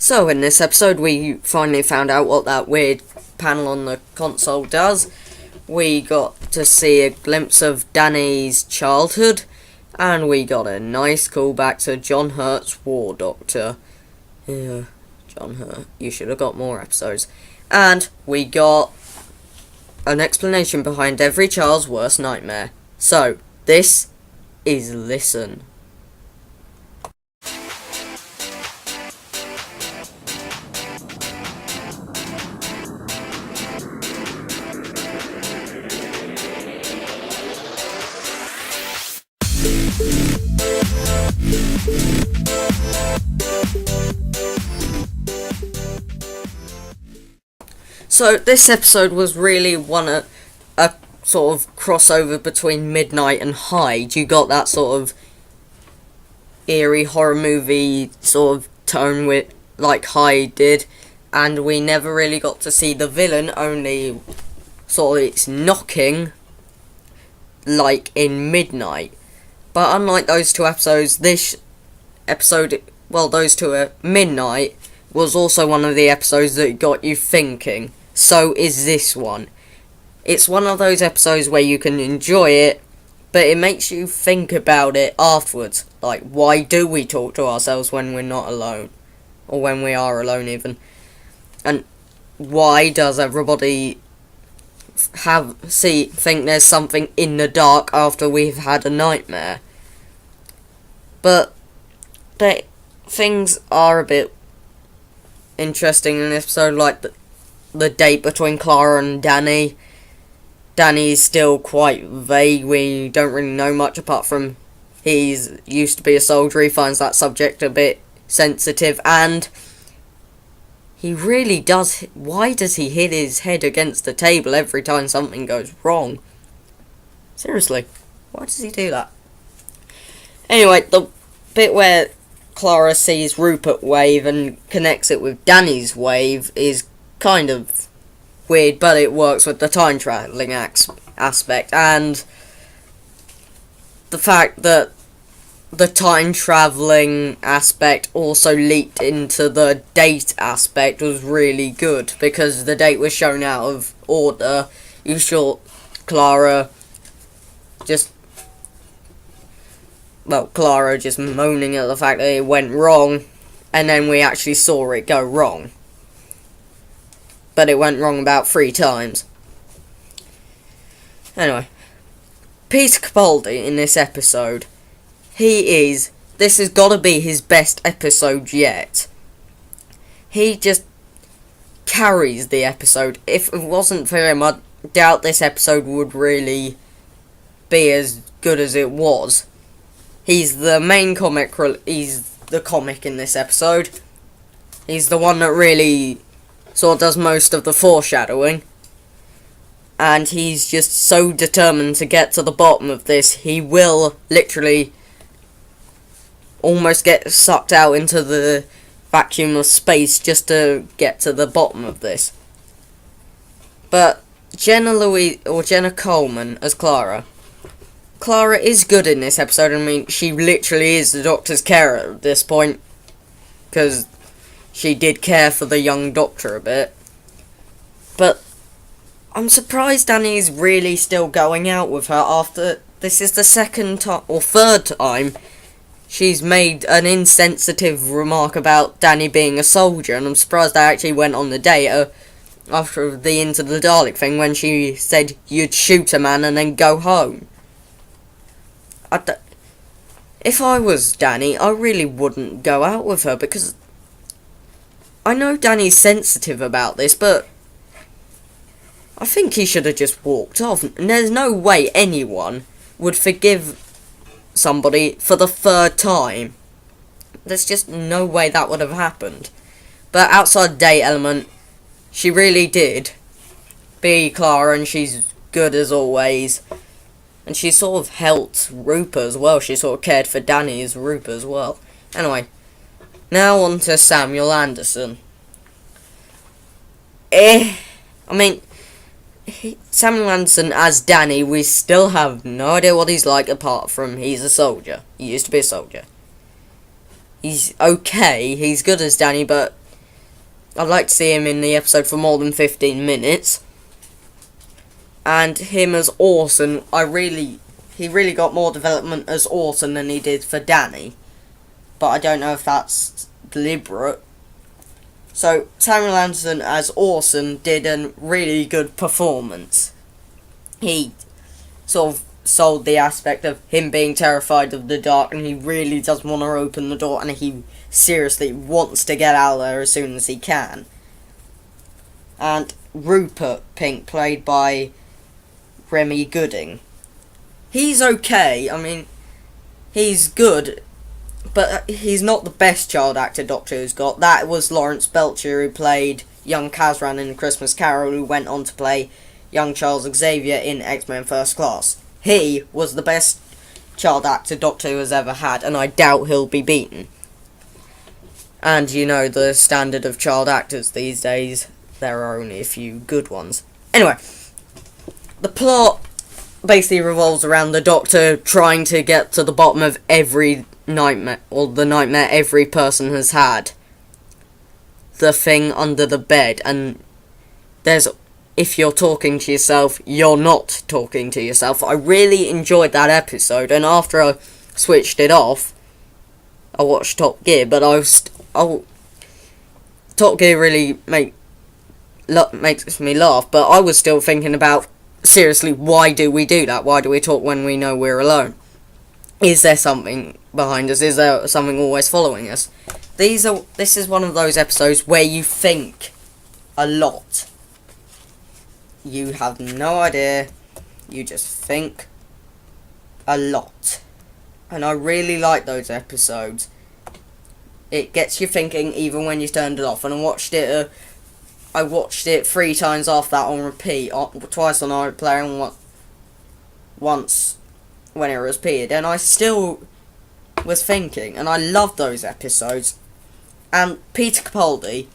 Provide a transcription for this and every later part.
So in this episode we finally found out what that weird panel on the console does. We got to see a glimpse of Danny's childhood, and we got a nice callback to John Hurt's War Doctor. Yeah, John Hurt, you should have got more episodes. And we got an explanation behind every child's worst nightmare. So, this is Listen. So this episode was really a sort of crossover between Midnight and Hyde. You got that sort of eerie horror movie sort of tone with like Hyde did, and we never really got to see the villain, only sort of its knocking like in Midnight. But unlike those two episodes, this episode, well, those two are Midnight, was also one of the episodes that got you thinking. So is this one. It's one of those episodes where you can enjoy it, but it makes you think about it afterwards. Like, why do we talk to ourselves when we're not alone? Or when we are alone even? And why does everybody think there's something in the dark after we've had a nightmare? But things are a bit interesting in this episode, like the date between Clara and Danny. Danny's still quite vague. We don't really know much apart from he's used to be a soldier. He finds that subject a bit sensitive, and he really does. Why does he hit his head against the table every time something goes wrong? Seriously, why does he do that? Anyway, the bit where Clara sees Rupert wave and connects it with Danny's wave is kind of weird, but it works with the time travelling aspect, and the fact that the time travelling aspect also leaked into the date aspect was really good, because the date was shown out of order. You saw Clara just moaning at the fact that it went wrong, and then we actually saw it go wrong. But it went wrong about 3 times. Anyway, Peter Capaldi in this episode, this has got to be his best episode yet. He just carries the episode. If it wasn't for him, I doubt this episode would really be as good as it was. He's the main comic, he's the comic in this episode. He's the one that really sort of does most of the foreshadowing. And he's just so determined to get to the bottom of this, he will literally almost get sucked out into the vacuum of space just to get to the bottom of this. But Jenna Coleman as Clara is good in this episode. I mean, she literally is the Doctor's carer at this point, because she did care for the young Doctor a bit. But I'm surprised Danny's really still going out with her after this is the third time she's made an insensitive remark about Danny being a soldier, and I'm surprised I actually went on the date after the Into the Dalek thing when she said you'd shoot a man and then go home. If I was Danny, I really wouldn't go out with her, because I know Danny's sensitive about this, but I think he should have just walked off. And there's no way anyone would forgive somebody for the 3rd time. There's just no way that would have happened. But outside date element, she really did be Clara, and she's good as always. And she sort of helped Rupert as well. She sort of cared for Danny as Rupert as well. Anyway, now on to Samuel Anderson. Samuel Anderson as Danny, we still have no idea what he's like apart from he's a soldier. He used to be a soldier. He's okay, he's good as Danny, but I'd like to see him in the episode for more than 15 minutes. And him as Orson, he really got more development as Orson than he did for Danny. But I don't know if that's deliberate. So, Samuel Anderson as Orson did a really good performance. He sort of sold the aspect of him being terrified of the dark, and he really does want to open the door, and he seriously wants to get out of there as soon as he can. And Rupert Pink, played by Remy Gooding. He's okay, I mean, he's good, but he's not the best child actor Doctor Who's got. That was Lawrence Belcher, who played young Kazran in Christmas Carol, who went on to play young Charles Xavier in X-Men First Class. He was the best child actor Doctor Who has ever had, and I doubt he'll be beaten. And you know the standard of child actors these days, there are only a few good ones. Anyway, the plot basically revolves around the Doctor trying to get to the bottom of every nightmare, or the nightmare every person has had. The thing under the bed, and if you're talking to yourself, you're not talking to yourself. I really enjoyed that episode, and after I switched it off, I watched Top Gear, but Top Gear really makes me laugh, but I was still thinking about, seriously, why do we do that? Why do we talk when we know we're alone? Is there something behind us? Is there something always following us? This is one of those episodes where you think a lot. You have no idea. You just think a lot. And I really like those episodes. It gets you thinking even when you turned it off. And I watched it 3 times after that on repeat. Twice on iPlayer and once when it was repeated. And I still was thinking. And I love those episodes. And Peter Capaldi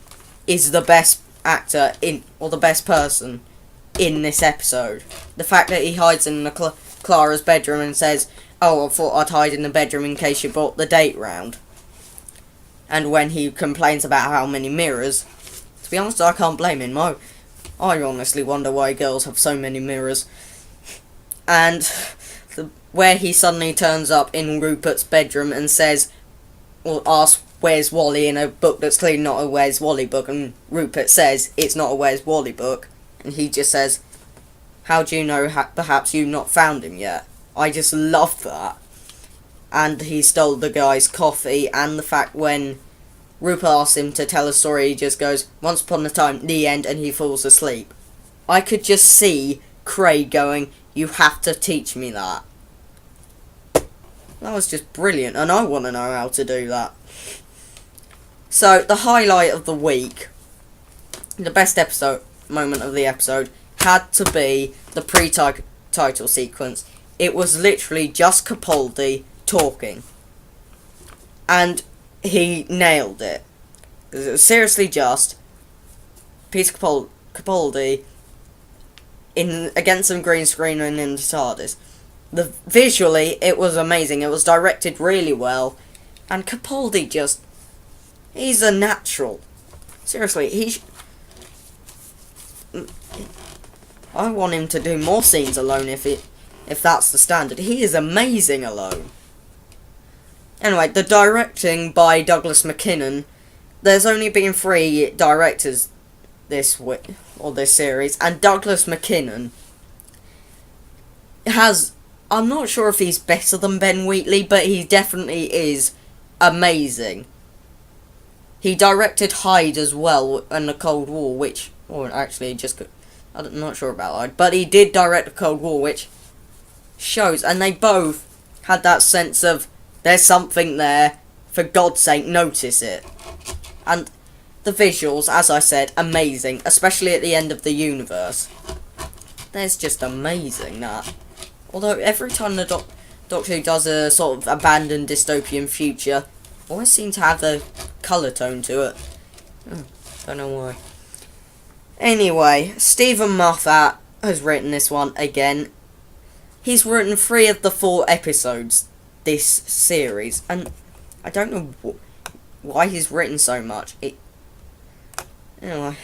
is the best actor or the best person in this episode. The fact that he hides in Clara's bedroom and says, "Oh, I thought I'd hide in the bedroom in case you brought the date round." And when he complains about how many mirrors, to be honest, I can't blame him. I honestly wonder why girls have so many mirrors. And where he suddenly turns up in Rupert's bedroom and says, or asks, "Where's Wally?" in a book that's clearly not a Where's Wally book, and Rupert says it's not a Where's Wally book. And he just says, "How do you know perhaps you've not found him yet?" I just love that. And he stole the guy's coffee, and the fact when Rupert asks him to tell a story, he just goes, "Once upon a time, the end," and he falls asleep. I could just see Craig going, "You have to teach me that." That was just brilliant, and I want to know how to do that. So, the highlight of the week, the best moment of the episode, had to be the pre-title sequence. It was literally just Capaldi talking. And he nailed it. Because it was seriously just Peter Capaldi against some green screen and in the TARDIS. Visually, it was amazing. It was directed really well. And Capaldi he's a natural. Seriously, I want him to do more scenes alone if that's the standard. He is amazing alone. Anyway, the directing by Douglas McKinnon. There's only been 3 directors this series, and Douglas McKinnon I'm not sure if he's better than Ben Wheatley, but he definitely is amazing. He directed Hyde as well in the Cold War, I'm not sure about Hyde, but he did direct the Cold War, which shows, and they both had that sense of, there's something there, for God's sake, notice it. And the visuals, as I said, amazing, especially at the end of the universe. There's just amazing, that. Although, every time the Doctor Who does a sort of abandoned dystopian future, always seem to have a colour tone to it. Don't know why. Anyway, Stephen Moffat has written this one again. He's written 3 of the 4 episodes this series, and I don't know why he's written so much. Anyway,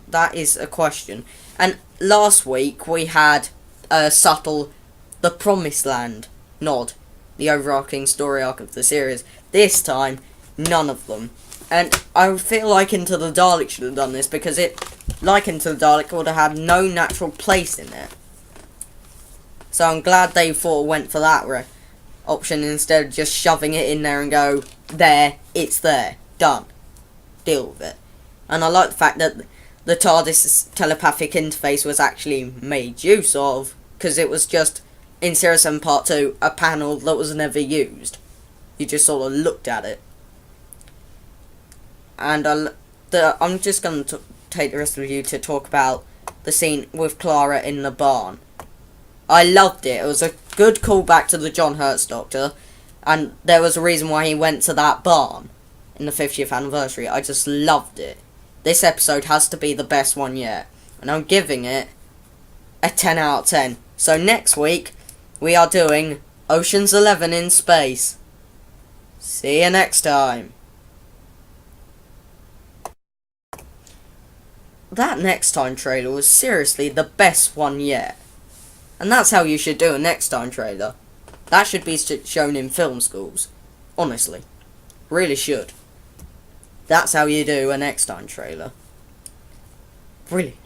that is a question. And last week we had a subtle The Promised Land nod, the overarching story arc of the series. This time, none of them. And I feel like Into the Dalek should have done this, because like Into the Dalek, would have had no natural place in it. So I'm glad they went for that option instead of just shoving it in there and go, there, it's there, done. Deal with it. And I like the fact that the TARDIS telepathic interface was actually made use of, because it was just, in Series 7 Part 2, a panel that was never used. You just sort of looked at it. And I'm just going to take the rest of you to talk about the scene with Clara in the barn. I loved it. It was a good callback to the John Hurt's Doctor, and there was a reason why he went to that barn in the 50th anniversary. I just loved it. This episode has to be the best one yet, and I'm giving it a 10 out of 10. So next week, we are doing Ocean's 11 in space. See you next time. That Next Time trailer was seriously the best one yet. And that's how you should do a Next Time trailer. That should be shown in film schools. Honestly. Really should. That's how you do a Next Time trailer. Brilliant.